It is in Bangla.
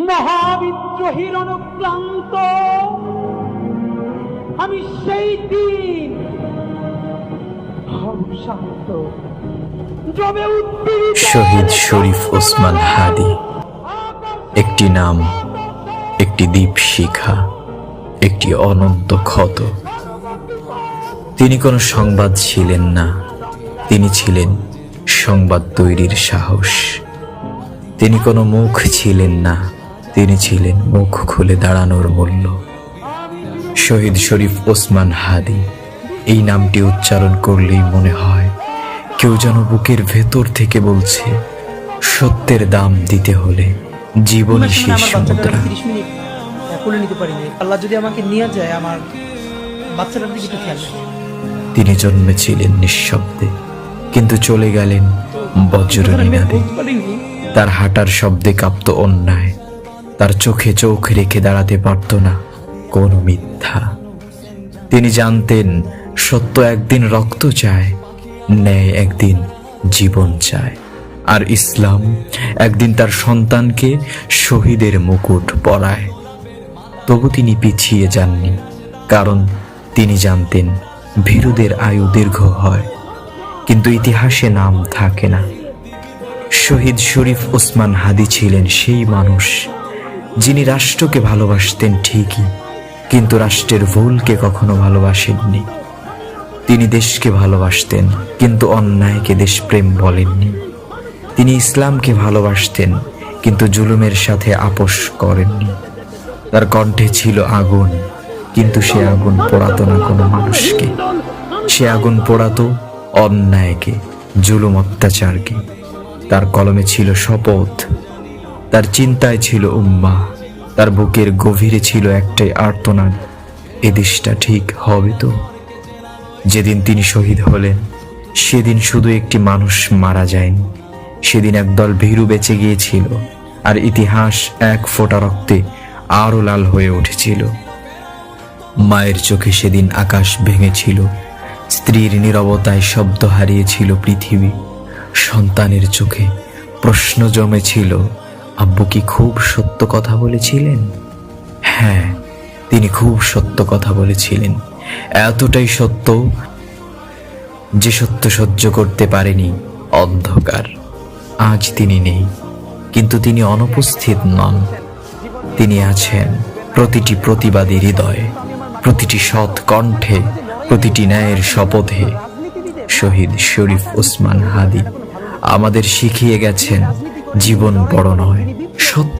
মহাবিদ্রোহীর অনুক্রান্ত আমি সেই দিন শান্ত জমে উদ্দীপিত শহীদ শরীফ ওসমান হাদি। একটি নাম, একটি দীপশিখা, একটি অনন্ত ক্ষত। তিনি কোনো সংবাদ ছিলেন না, তিনি ছিলেন সংবাদ তৈরির সাহস। তিনি কোনো মুখ ছিলেন না, তিনি ছিলেন মুখ খুলে দাঁড়ানোর মূল্য। শহীদ শরীফ ওসমান হাদি, এই নামটি উচ্চারণ করলেই মনে হয় কেউ যেন বুকের ভেতর থেকে বলছে, সত্যের দাম দিতে হলে জীবনই শেষ মুদ্রা। 30 মিনিট কোলে নিতে পারিনি। আল্লাহ যদি আমাকে নিয়ে যায়, আমার বাচ্চাটার দিকে একটু খেয়াল রাখবেন। তিনি জন্মেছিলেন নিঃশব্দে, কিন্তু চলে গেলেন বজ্রনিনাদে। তার হাঁটার শব্দে কাঁপত অন্যায়, তার চোখে চোখ রেখে দাঁড়াতে পারত না কোনো মিথ্যা। তিনি জানতেন সত্য একদিন রক্ত চায়, ন্যায় একদিন জীবন চায়, আর ইসলাম একদিন তার সন্তানকে শহীদের মুকুট পরায়। তবু তিনি পিছিয়ে যাননি, কারণ তিনি জানতেন ভীরুদের আয়ু দীর্ঘ হয়, কিন্তু ইতিহাসে নাম থাকে না। শহীদ শরীফ ওসমান হাদি ছিলেন সেই মানুষ যিনি রাষ্ট্রকে ভালোবাসতেন ঠিকই, কিন্তু রাষ্ট্রের ভুলকে কখনো ভালোবাসেননি। তিনি দেশকে ভালোবাসতেন, কিন্তু অন্যায়কে দেশপ্রেম বলেননি। তিনি ইসলামকে ভালোবাসতেন, কিন্তু জুলুমের সাথে আপোষ করেননি। তার কণ্ঠে ছিল আগুন, কিন্তু সে আগুন পোড়াতো না কোনো মানুষকে। সে আগুন পোড়াতো অন্যায়কে, জুলুম অত্যাচারকে। তার কলমে ছিল শপথ, তার চিন্তায় ছিল উম্মাহ, তার বুকের গভীরে ছিল একটাই আর্তনাদ, এ দেশটা ঠিক হবে তো। যেদিন তিনি শহীদ হলেন, সেদিন শুধু একটি মানুষ মারা যায়নি, সেদিন একদল ভীরু বেঁচে গিয়েছিল, আর ইতিহাস এক ফোঁটা রক্তে আরো লাল হয়ে উঠেছিল। মায়ের চোখে সেদিন আকাশ ভেঙেছিল, স্ত্রীর নীরবতায় শব্দ হারিয়েছিল পৃথিবী। সন্তানের চোখে প্রশ্ন জমেছিল, আব্বু কি খুব সত্য কথা বলেছিলেন? হ্যাঁ, তিনি খুব সত্য কথা বলেছিলেন, এতটাই সত্য যে সত্য সহ্য করতে পারেনি অন্ধকার। আজ তিনি নেই, কিন্তু তিনি অনুপস্থিত নন। তিনি আছেন প্রতিটি প্রতিবাদী হৃদয়ে, প্রতিটি সৎ কণ্ঠে, প্রতিটি ন্যায়ের শপথে। শহীদ শরীফ ওসমান হাদি আমাদের শিখিয়ে গেছেন, জীবন বড় নয়, সত্য